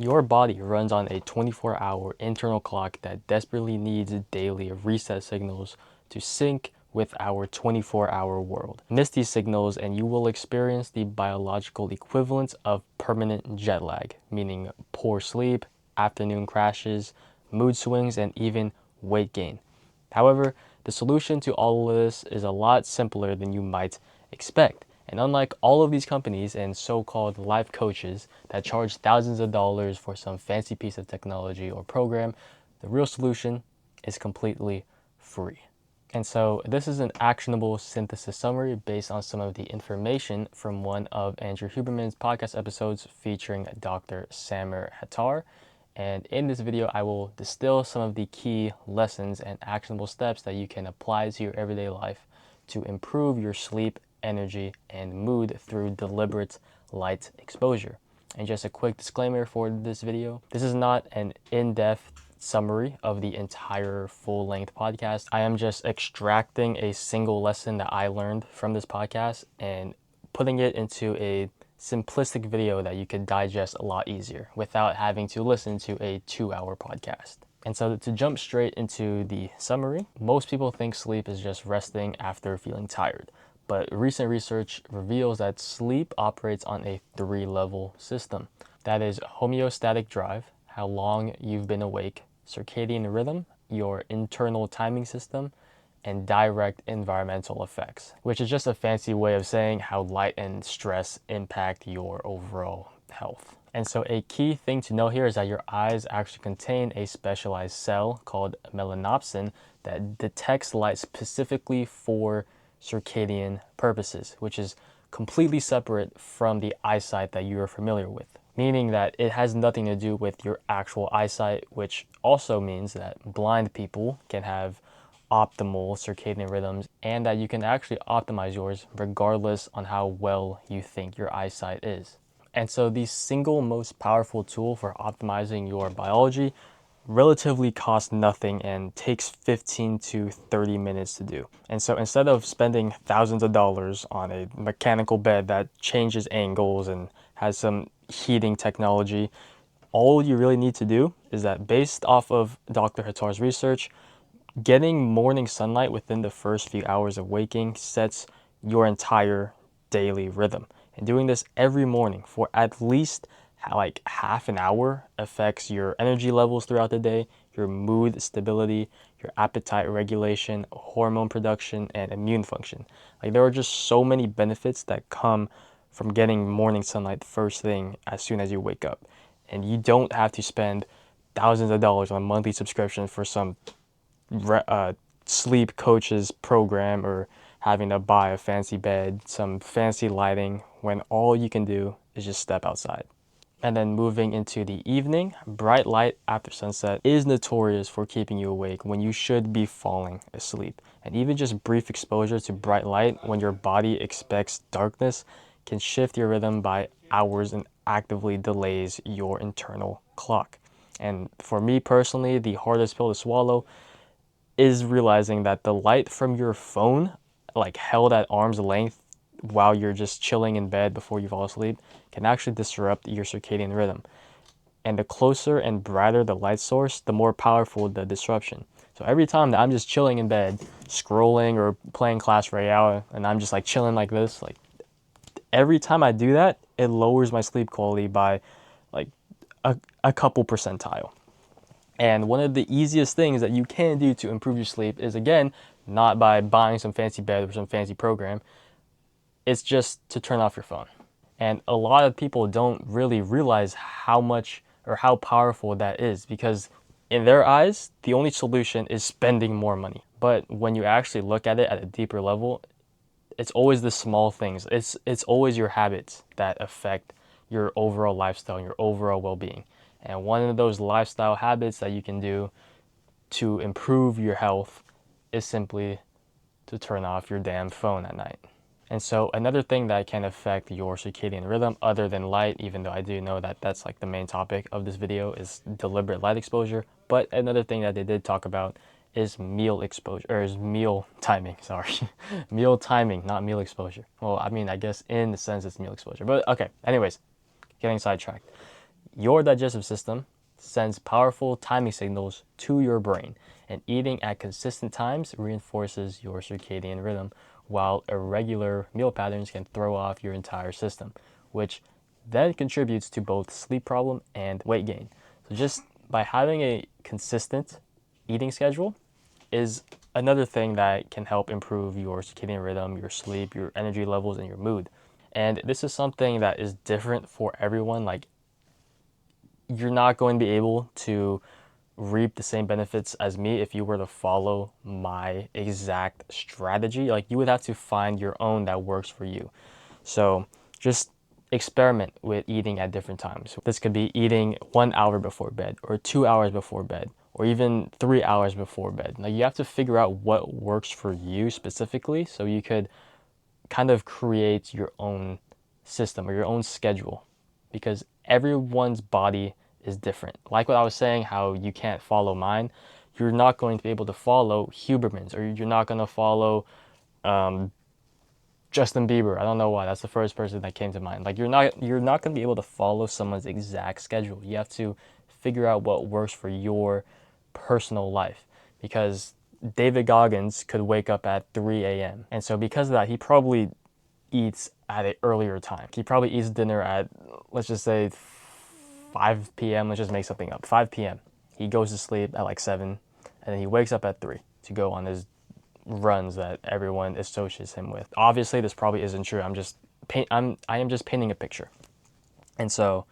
Your body runs on a 24-hour internal clock that desperately needs daily reset signals to sync with our 24-hour world. Miss these signals and you will experience the biological equivalent of permanent jet lag, meaning poor sleep, afternoon crashes, mood swings, and even weight gain. However, the solution to all of this is a lot simpler than you might expect. And unlike all of these companies and so-called life coaches that charge thousands of dollars for some fancy piece of technology or program, the real solution is completely free. And so this is an actionable synthesis summary based on some of the information from one of Andrew Huberman's podcast episodes featuring Dr. Samer Hattar. And in this video, I will distill some of the key lessons and actionable steps that you can apply to your everyday life to improve your sleep, energy, and mood through deliberate light exposure. And just a quick disclaimer for this video, this is not an in-depth summary of the entire full-length podcast. I am just extracting a single lesson that I learned from this podcast and putting it into a simplistic video that you could digest a lot easier without having to listen to a 2-hour podcast. And so to jump straight into the summary, most people think sleep is just resting after feeling tired. But recent research reveals that sleep operates on a 3-level system. That is homeostatic drive, how long you've been awake, circadian rhythm, your internal timing system, and direct environmental effects, which is just a fancy way of saying how light and stress impact your overall health. And so a key thing to know here is that your eyes actually contain a specialized cell called melanopsin that detects light specifically for circadian purposes, which is completely separate from the eyesight that you are familiar with, meaning that it has nothing to do with your actual eyesight, which also means that blind people can have optimal circadian rhythms and that you can actually optimize yours regardless on how well you think your eyesight is. And so the single most powerful tool for optimizing your biology relatively costs nothing and takes 15 to 30 minutes to do. And so instead of spending thousands of dollars on a mechanical bed that changes angles and has some heating technology, all you really need to do is that based off of Dr. Hattar's research, getting morning sunlight within the first few hours of waking sets your entire daily rhythm. And doing this every morning for at least like half an hour affects your energy levels throughout the day, your mood stability, your appetite regulation, hormone production, and immune function. Like there are just so many benefits that come from getting morning sunlight first thing as soon as you wake up. And you don't have to spend thousands of dollars on a monthly subscription for some sleep coach's program or having to buy a fancy bed, some fancy lighting, when all you can do is just step outside. And then moving into the evening, bright light after sunset is notorious for keeping you awake when you should be falling asleep. And even just brief exposure to bright light when your body expects darkness can shift your rhythm by hours and actively delays your internal clock. And for me personally, the hardest pill to swallow is realizing that the light from your phone, like held at arm's length while you're just chilling in bed before you fall asleep, can actually disrupt your circadian rhythm. And the closer and brighter the light source, the more powerful the disruption. So every time that I'm just chilling in bed, scrolling or playing Clash Royale, and I'm just like chilling like this, like every time I do that, it lowers my sleep quality by like a couple percentile. And one of the easiest things that you can do to improve your sleep is, again, not by buying some fancy bed or some fancy program. It's just to turn off your phone. And a lot of people don't really realize how much or how powerful that is, because in their eyes, the only solution is spending more money. But when you actually look at it at a deeper level, it's always the small things. It's always your habits that affect your overall lifestyle and your overall well-being. And one of those lifestyle habits that you can do to improve your health is simply to turn off your damn phone at night. And so another thing that can affect your circadian rhythm other than light, even though I do know that that's like the main topic of this video, is deliberate light exposure. But another thing that they did talk about is meal exposure, or is meal timing, sorry. Meal timing, not meal exposure. Well, I mean, I guess in the sense it's meal exposure. But okay, anyways, getting sidetracked. Your digestive system sends powerful timing signals to your brain, and eating at consistent times reinforces your circadian rhythm, while irregular meal patterns can throw off your entire system, which then contributes to both sleep problem and weight gain. So just by having a consistent eating schedule is another thing that can help improve your circadian rhythm, your sleep, your energy levels, and your mood. And this is something that is different for everyone. Like, you're not going to be able to reap the same benefits as me if you were to follow my exact strategy. Like, you would have to find your own that works for you. So just experiment with eating at different times. This could be eating 1 hour before bed, or 2 hours before bed, or even 3 hours before bed. Now, you have to figure out what works for you specifically so you could kind of create your own system or your own schedule, because everyone's body is different. Like what I was saying, how you can't follow mine, you're not going to be able to follow Huberman's, or you're not going to follow Justin Bieber. I don't know why. That's the first person that came to mind. Like, you're not going to be able to follow someone's exact schedule. You have to figure out what works for your personal life, because David Goggins could wake up at 3 a.m. And so because of that, he probably eats at an earlier time. He probably eats dinner at, let's just say, 5 p.m. Let's just make something up. 5 p.m. He goes to sleep at like 7, and then he wakes up at 3 to go on his runs that everyone associates him with. Obviously, this probably isn't true. I am just painting a picture. And so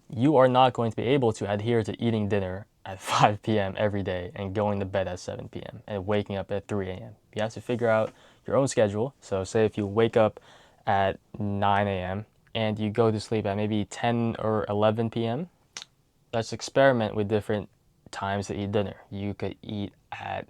you are not going to be able to adhere to eating dinner at 5 p.m. every day and going to bed at 7 p.m. and waking up at 3 a.m. You have to figure out your own schedule. So say if you wake up at 9 a.m. and you go to sleep at maybe 10 or 11 p.m., let's experiment with different times to eat dinner. You could eat at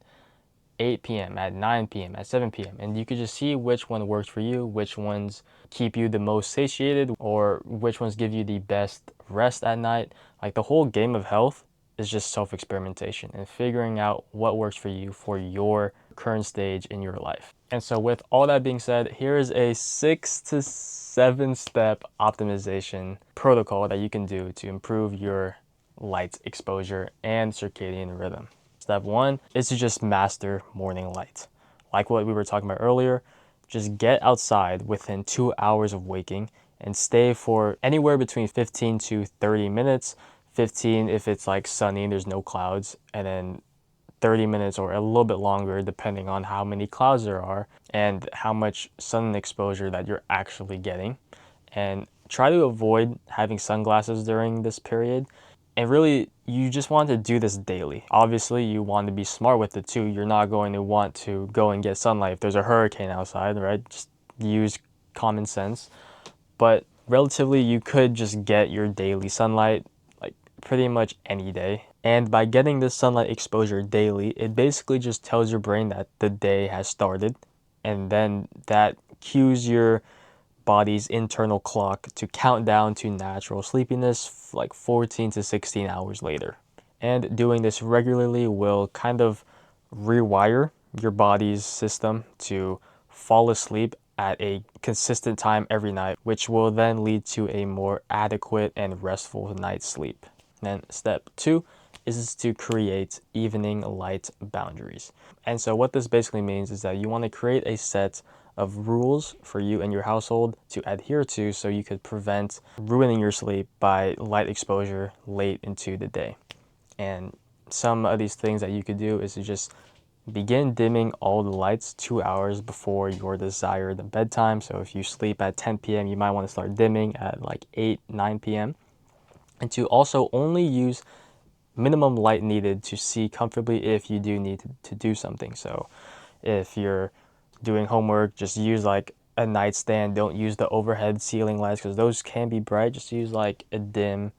8 p.m., at 9 p.m., at 7 p.m. And you could just see which one works for you, which ones keep you the most satiated, or which ones give you the best rest at night. Like, the whole game of health is just self-experimentation and figuring out what works for you for your current stage in your life. And so with all that being said, here is a 6 to 7 step optimization protocol that you can do to improve your light exposure and circadian rhythm. Step 1 is to just master morning light. Like what we were talking about earlier, just get outside within 2 hours of waking and stay for anywhere between 15 to 30 minutes. 15 if it's like sunny and there's no clouds, and then 30 minutes or a little bit longer depending on how many clouds there are and how much sun exposure that you're actually getting. And try to avoid having sunglasses during this period. And really, you just want to do this daily. Obviously, you want to be smart with it too. You're not going to want to go and get sunlight if there's a hurricane outside, right? Just use common sense. But relatively, you could just get your daily sunlight like pretty much any day. And by getting this sunlight exposure daily, it basically just tells your brain that the day has started. And then that cues your body's internal clock to count down to natural sleepiness like 14 to 16 hours later. And doing this regularly will kind of rewire your body's system to fall asleep at a consistent time every night, which will then lead to a more adequate and restful night's sleep. Then step 2 is to create evening light boundaries. And so what this basically means is that you want to create a set of rules for you and your household to adhere to so you could prevent ruining your sleep by light exposure late into the day. And some of these things that you could do is to just begin dimming all the lights 2 hours before your desired bedtime. So if you sleep at 10 p.m., you might want to start dimming at like 8, 9 p.m. And to also only use minimum light needed to see comfortably if you do need to do something. So if you're doing homework, just use like a nightstand. Don't use the overhead ceiling lights because those can be bright. Just use like a dim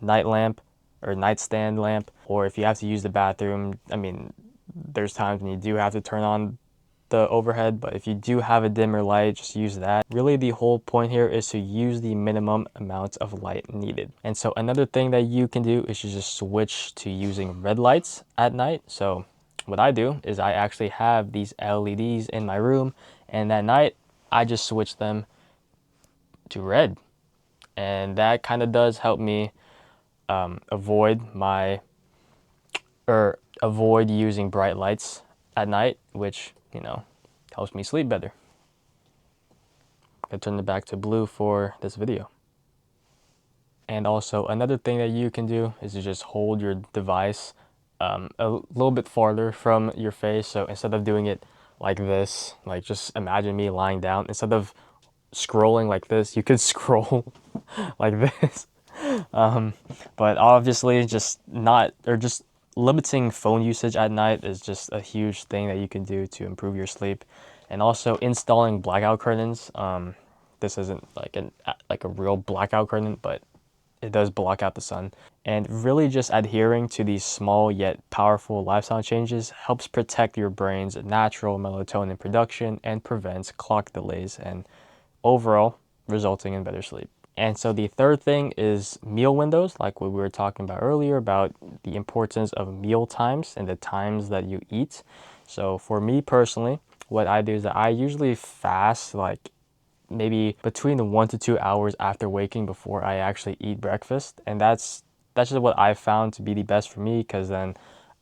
night lamp or nightstand lamp. Or if you have to use the bathroom, I mean, there's times when you do have to turn on the overhead, but if you do have a dimmer light, just use that. Really, the whole point here is to use the minimum amount of light needed. And so another thing that you can do is you just switch to using red lights at night. So what I do is I actually have these LEDs in my room, and at night I just switch them to red. And that kind of does help me avoid using bright lights at night, which, you know, helps me sleep better. I turn it back to blue for this video. And also another thing that you can do is to just hold your device a little bit farther from your face. So instead of doing it like this, like just imagine me lying down, instead of scrolling like this, you could scroll like this. But obviously just limiting phone usage at night is just a huge thing that you can do to improve your sleep. And also installing blackout curtains. This isn't like a real blackout curtain, but it does block out the sun. And really just adhering to these small yet powerful lifestyle changes helps protect your brain's natural melatonin production and prevents clock delays and overall resulting in better sleep. And so the third thing is meal windows, like what we were talking about earlier about the importance of meal times and the times that you eat. So for me personally, what I do is that I usually fast like maybe between 1 to 2 hours after waking before I actually eat breakfast. And that's just what I found to be the best for me, because then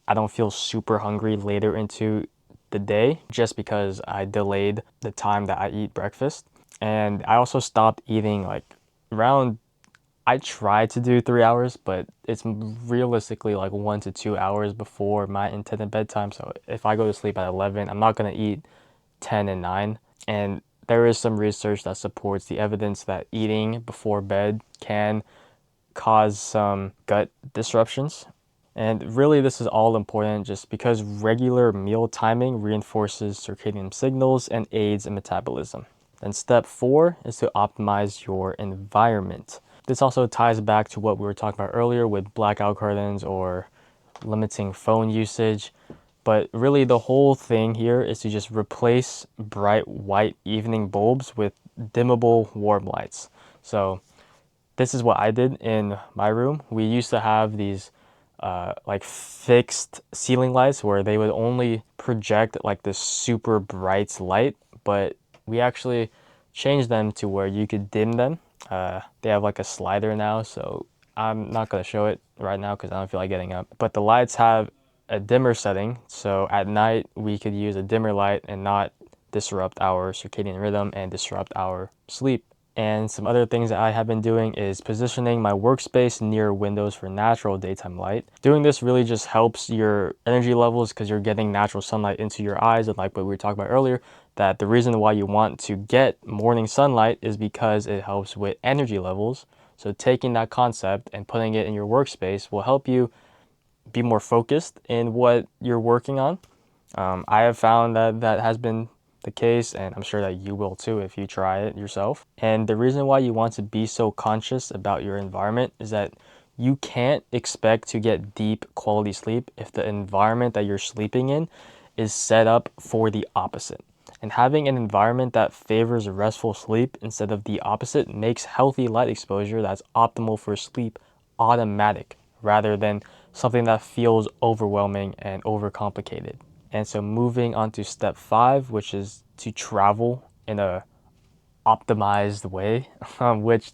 I don't feel super hungry later into the day just because I delayed the time that I eat breakfast. And I also stopped eating like around, I try to do 3 hours, but it's realistically like 1 to 2 hours before my intended bedtime. So if I go to sleep at 11, I'm not going to eat 10 and 9. And there is some research that supports the evidence that eating before bed can cause some gut disruptions. And really, this is all important just because regular meal timing reinforces circadian signals and aids in metabolism. Then step 4 is to optimize your environment. This also ties back to what we were talking about earlier with blackout curtains or limiting phone usage. But really the whole thing here is to just replace bright white evening bulbs with dimmable warm lights. So this is what I did in my room. We used to have these like fixed ceiling lights where they would only project like this super bright light, but we actually changed them to where you could dim them. They have like a slider now, so I'm not going to show it right now because I don't feel like getting up. But the lights have a dimmer setting, so at night we could use a dimmer light and not disrupt our circadian rhythm and disrupt our sleep. And some other things that I have been doing is positioning my workspace near windows for natural daytime light. Doing this really just helps your energy levels because you're getting natural sunlight into your eyes. And like what we were talking about earlier, that the reason why you want to get morning sunlight is because it helps with energy levels. So taking that concept and putting it in your workspace will help you be more focused in what you're working on. I have found that that has been the case, and I'm sure that you will too if you try it yourself. And the reason why you want to be so conscious about your environment is that you can't expect to get deep quality sleep if the environment that you're sleeping in is set up for the opposite. And having an environment that favors restful sleep instead of the opposite makes healthy light exposure that's optimal for sleep automatic rather than something that feels overwhelming and overcomplicated. And so moving on to step 5, which is to travel in a optimized way, which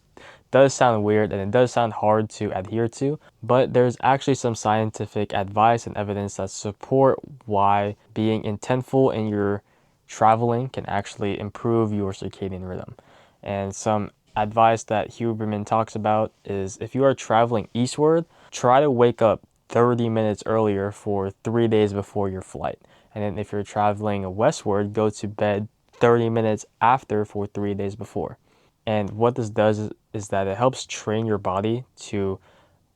does sound weird and it does sound hard to adhere to, but there's actually some scientific advice and evidence that support why being intentful in your traveling can actually improve your circadian rhythm. And some advice that Huberman talks about is if you are traveling eastward, try to wake up 30 minutes earlier for 3 days before your flight. And then if you're traveling westward, go to bed 30 minutes after for 3 days before. And what this does is that it helps train your body to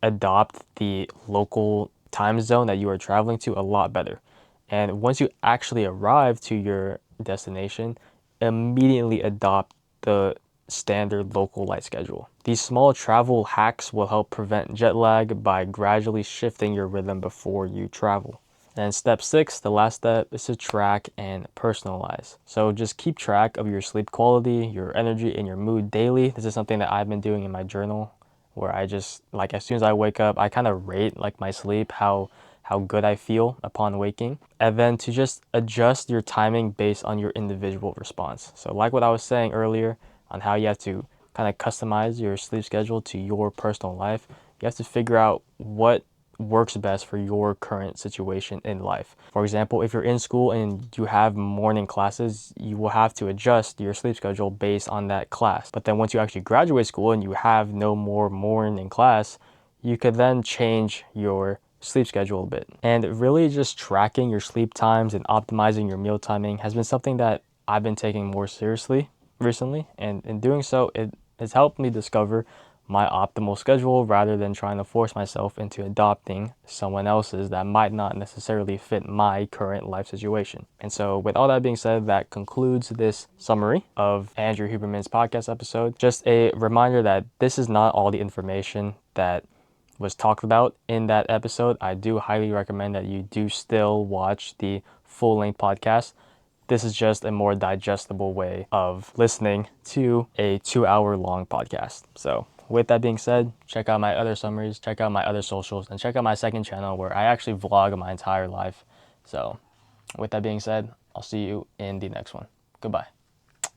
adopt the local time zone that you are traveling to a lot better. And once you actually arrive to your destination, immediately adopt the standard local light schedule. These small travel hacks will help prevent jet lag by gradually shifting your rhythm before you travel. And step 6, the last step, is to track and personalize. So just keep track of your sleep quality, your energy, and your mood daily. This is something that I've been doing in my journal, where I just, like, as soon as I wake up, I kind of rate like my sleep, how good I feel upon waking, and then to just adjust your timing based on your individual response. So like what I was saying earlier on how you have to kind of customize your sleep schedule to your personal life, You have to figure out what works best for your current situation in life. For example, if you're in school and you have morning classes, you will have to adjust your sleep schedule based on that class. But then once you actually graduate school and you have no more morning class, you could then change your sleep schedule a bit. And really just tracking your sleep times and optimizing your meal timing has been something that I've been taking more seriously recently. And in doing so, it has helped me discover my optimal schedule rather than trying to force myself into adopting someone else's that might not necessarily fit my current life situation. And so with all that being said, that concludes this summary of Andrew Huberman's podcast episode. Just a reminder that this is not all the information that was talked about in that episode. I do highly recommend that you do still watch the full-length podcast. This is just a more digestible way of listening to a 2-hour long podcast. So with that being said, check out my other summaries, check out my other socials, and check out my second channel where I actually vlog my entire life. So with that being said, I'll see you in the next one. Goodbye.